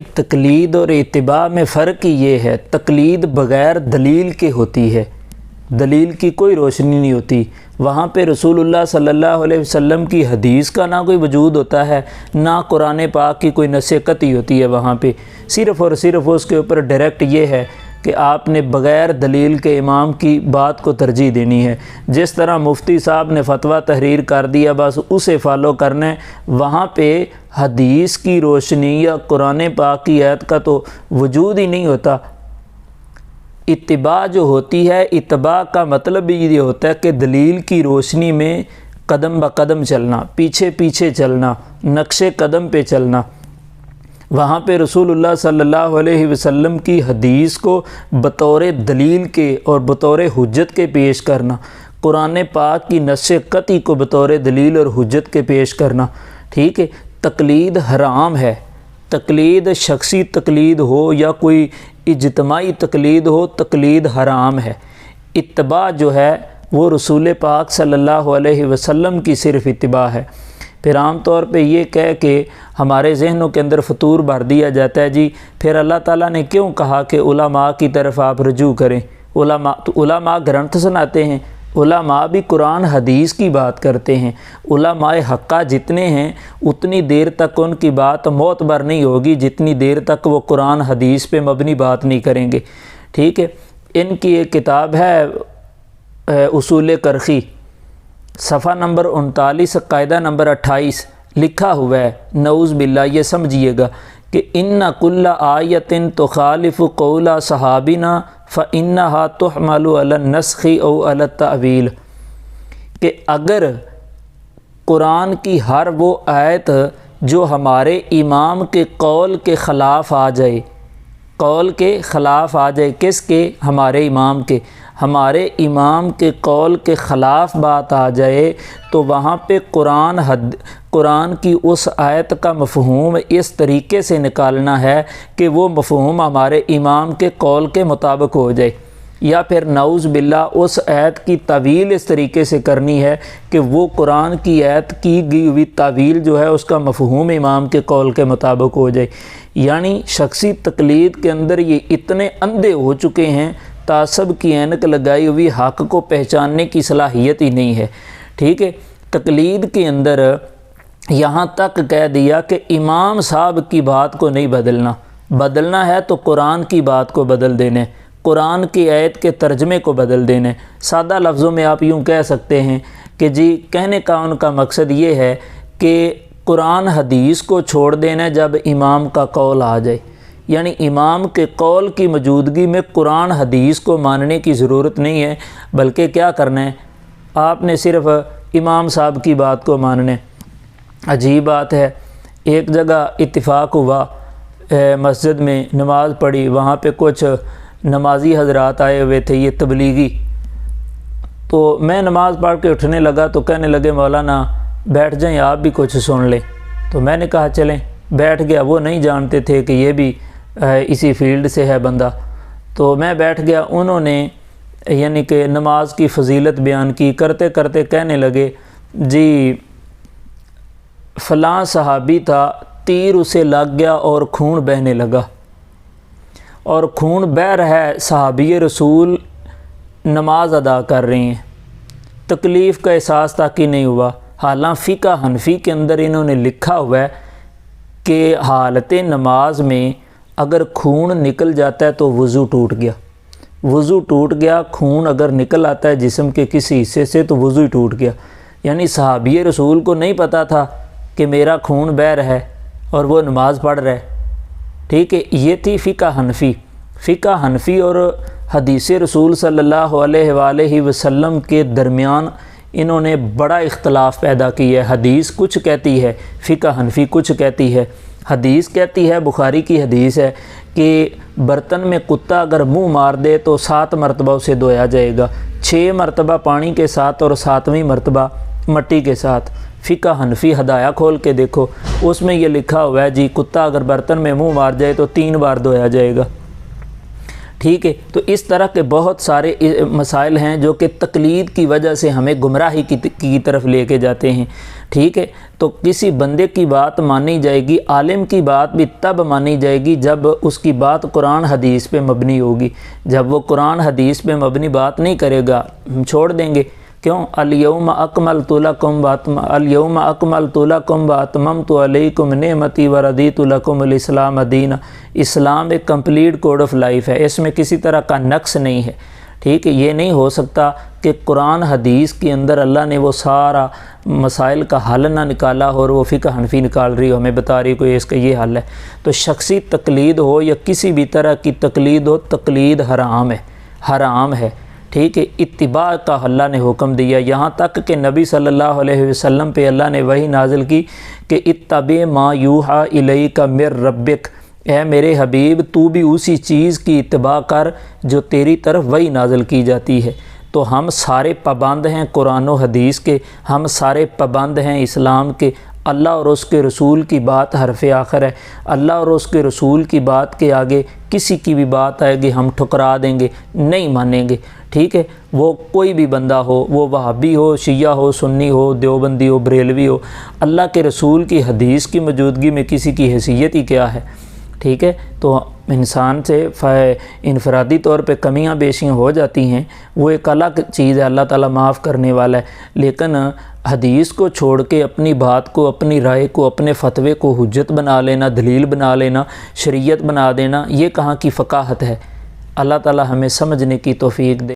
تقلید اور اتباع میں فرق ہی یہ ہے، تقلید بغیر دلیل کے ہوتی ہے، دلیل کی کوئی روشنی نہیں ہوتی۔ وہاں پہ رسول اللہ صلی اللہ علیہ وسلم کی حدیث کا نہ کوئی وجود ہوتا ہے، نہ قرآن پاک کی کوئی نص قطعی ہوتی ہے۔ وہاں پہ صرف اور صرف اس کے اوپر ڈائریکٹ یہ ہے کہ آپ نے بغیر دلیل کے امام کی بات کو ترجیح دینی ہے۔ جس طرح مفتی صاحب نے فتویٰ تحریر کر دیا بس اسے فالو کرنا ہے، وہاں پہ حدیث کی روشنی یا قرآن پاک کی آیت کا تو وجود ہی نہیں ہوتا۔ اتباع جو ہوتی ہے، اتباع کا مطلب یہ ہوتا ہے کہ دلیل کی روشنی میں قدم بقدم چلنا، پیچھے پیچھے چلنا، نقش قدم پہ چلنا۔ وہاں پہ رسول اللہ صلی اللہ علیہ وسلم کی حدیث کو بطور دلیل کے اور بطور حجت کے پیش کرنا، قرآن پاک کی نص قطعی کو بطور دلیل اور حجت کے پیش کرنا، ٹھیک ہے۔ تقلید حرام ہے، تقلید شخصی تقلید ہو یا کوئی اجتماعی تقلید ہو، تقلید حرام ہے۔ اتباع جو ہے وہ رسول پاک صلی اللہ علیہ وسلم کی صرف اتباع ہے۔ پھر عام طور پہ یہ کہہ کے ہمارے ذہنوں کے اندر فطور بھر دیا جاتا ہے جی پھر اللہ تعالیٰ نے کیوں کہا کہ علماء کی طرف آپ رجوع کریں؟ علماء گرنتھ سناتے ہیں، علماء بھی قرآن حدیث کی بات کرتے ہیں۔ علماء حقہ جتنے ہیں اتنی دیر تک ان کی بات معتبر نہیں ہوگی جتنی دیر تک وہ قرآن حدیث پہ مبنی بات نہیں کریں گے، ٹھیک ہے۔ ان کی ایک کتاب ہے اصول کرخی، صفحہ نمبر 39 قاعدہ نمبر 28 لکھا ہوا ہے، نعوذ باللہ یہ سمجھیے گا کہ ان کل آیت تخالف قول صحابنا فانها تحمل علی النسخ او علی التأویل، کہ اگر قرآن کی ہر وہ آیت جو ہمارے امام کے قول کے خلاف آ جائے، قول کے خلاف آ جائے، کس کے؟ ہمارے امام کے، ہمارے امام کے قول کے خلاف بات آ جائے تو وہاں پہ قرآن کی اس آیت کا مفہوم اس طریقے سے نکالنا ہے کہ وہ مفہوم ہمارے امام کے قول کے مطابق ہو جائے، یا پھر نعوذ باللہ اس آیت کی تعویل اس طریقے سے کرنی ہے کہ وہ قرآن کی آیت کی گئی ہوئی تعویل جو ہے اس کا مفہوم امام کے قول کے مطابق ہو جائے۔ یعنی شخصی تقلید کے اندر یہ اتنے اندھے ہو چکے ہیں، تعصب کی اینک لگائی ہوئی، حق کو پہچاننے کی صلاحیت ہی نہیں ہے، ٹھیک ہے۔ تقلید کے اندر یہاں تک کہہ دیا کہ امام صاحب کی بات کو نہیں بدلنا ہے تو قرآن کی بات کو بدل دینے، قرآن کی آیت کے ترجمے کو بدل دینے۔ سادہ لفظوں میں آپ یوں کہہ سکتے ہیں کہ جی کہنے کا ان کا مقصد یہ ہے کہ قرآن حدیث کو چھوڑ دینا جب امام کا قول آ جائے، یعنی امام کے قول کی موجودگی میں قرآن حدیث کو ماننے کی ضرورت نہیں ہے، بلکہ کیا کرنا ہے، آپ نے صرف امام صاحب کی بات کو ماننا ہے۔ عجیب بات ہے، ایک جگہ اتفاق ہوا، مسجد میں نماز پڑھی، وہاں پہ کچھ نمازی حضرات آئے ہوئے تھے، یہ تبلیغی، تو میں نماز پڑھ کے اٹھنے لگا تو کہنے لگے مولانا بیٹھ جائیں آپ بھی کچھ سن لیں، تو میں نے کہا چلیں، بیٹھ گیا۔ وہ نہیں جانتے تھے کہ یہ بھی اسی فیلڈ سے ہے بندہ، تو میں بیٹھ گیا۔ انہوں نے یعنی کہ نماز کی فضیلت بیان کی، کرتے کرتے کہنے لگے جی فلاں صحابی تھا، تیر اسے لگ گیا اور خون بہنے لگا، اور خون بہہ رہا ہے، صحابی رسول نماز ادا کر رہے ہیں، تکلیف کا احساس تک ہی نہیں ہوا۔ حالانکہ فقہ حنفی کے اندر انہوں نے لکھا ہوا ہے کہ حالت نماز میں اگر خون نکل جاتا ہے تو وضو ٹوٹ گیا، وضو ٹوٹ گیا، خون اگر نکل آتا ہے جسم کے کسی حصے سے تو وضو ہی ٹوٹ گیا۔ یعنی صحابی رسول کو نہیں پتہ تھا کہ میرا خون بہہ رہا ہے اور وہ نماز پڑھ رہا ہے، ٹھیک ہے۔ یہ تھی فقہ حنفی۔ فقہ حنفی اور حدیث رسول صلی اللہ علیہ وآلہ وسلم کے درمیان انہوں نے بڑا اختلاف پیدا کیا ہے۔ حدیث کچھ کہتی ہے، فقہ حنفی کچھ کہتی ہے۔ حدیث کہتی ہے، بخاری کی حدیث ہے کہ برتن میں کتا اگر منہ مار دے تو 7 مرتبہ اسے دھویا جائے گا، 6 مرتبہ پانی کے ساتھ اور 7ویں مرتبہ مٹی کے ساتھ۔ فقہ حنفی ہدایہ کھول کے دیکھو، اس میں یہ لکھا ہوا ہے جی کتا اگر برتن میں منہ مار جائے تو 3 بار دھویا جائے گا، ٹھیک ہے۔ تو اس طرح کے بہت سارے مسائل ہیں جو کہ تقلید کی وجہ سے ہمیں گمراہی کی طرف لے کے جاتے ہیں۔ ٹھیک ہے، تو کسی بندے کی بات مانی جائے گی، عالم کی بات بھی تب مانی جائے گی جب اس کی بات قرآن حدیث پہ مبنی ہوگی۔ جب وہ قرآن حدیث پہ مبنی بات نہیں کرے گا، ہم چھوڑ دیں گے۔ کیوں؟ الیوم اکملت لکم واتممت علیکم نعمتی ورضیت لکم الاسلام دینا۔ اسلام ایک کمپلیٹ کوڈ آف لائف ہے، اس میں کسی طرح کا نقص نہیں ہے۔ ٹھیک ہے، یہ نہیں ہو سکتا کہ قرآن حدیث کے اندر اللہ نے وہ سارا مسائل کا حل نہ نکالا اور وہ فقہ حنفی نکال رہی ہو، ہمیں بتا رہی کوئی اس کا یہ حل ہے۔ تو شخصی تقلید ہو یا کسی بھی طرح کی تقلید ہو، تقلید حرام ہے، حرام ہے۔ ٹھیک ہے، اتباع کا اللہ نے حکم دیا، یہاں تک کہ نبی صلی اللہ علیہ وسلم پہ اللہ نے وحی نازل کی کہ اتبع ما یوحی الیک من ربک، اے میرے حبیب تو بھی اسی چیز کی اتباع کر جو تیری طرف وحی نازل کی جاتی ہے۔ تو ہم سارے پابند ہیں قرآن و حدیث کے، ہم سارے پابند ہیں اسلام کے۔ اللہ اور اس کے رسول کی بات حرف آخر ہے، اللہ اور اس کے رسول کی بات کے آگے کسی کی بھی بات آئے گی ہم ٹھکرا دیں گے، نہیں مانیں گے۔ ٹھیک ہے، وہ کوئی بھی بندہ ہو، وہ وہابی ہو، شیعہ ہو، سنی ہو، دیوبندی ہو، بریلوی ہو، اللہ کے رسول کی حدیث کی موجودگی میں کسی کی حیثیت ہی کیا ہے۔ ٹھیک ہے، تو انسان سے انفرادی طور پہ کمیاں بیشیاں ہو جاتی ہیں، وہ ایک الگ چیز ہے، اللہ تعالیٰ معاف کرنے والا ہے۔ لیکن حدیث کو چھوڑ کے اپنی بات کو، اپنی رائے کو، اپنے فتوے کو حجت بنا لینا، دلیل بنا لینا، شریعت بنا دینا، یہ کہاں کی فقاہت ہے؟ اللہ تعالیٰ ہمیں سمجھنے کی توفیق دے۔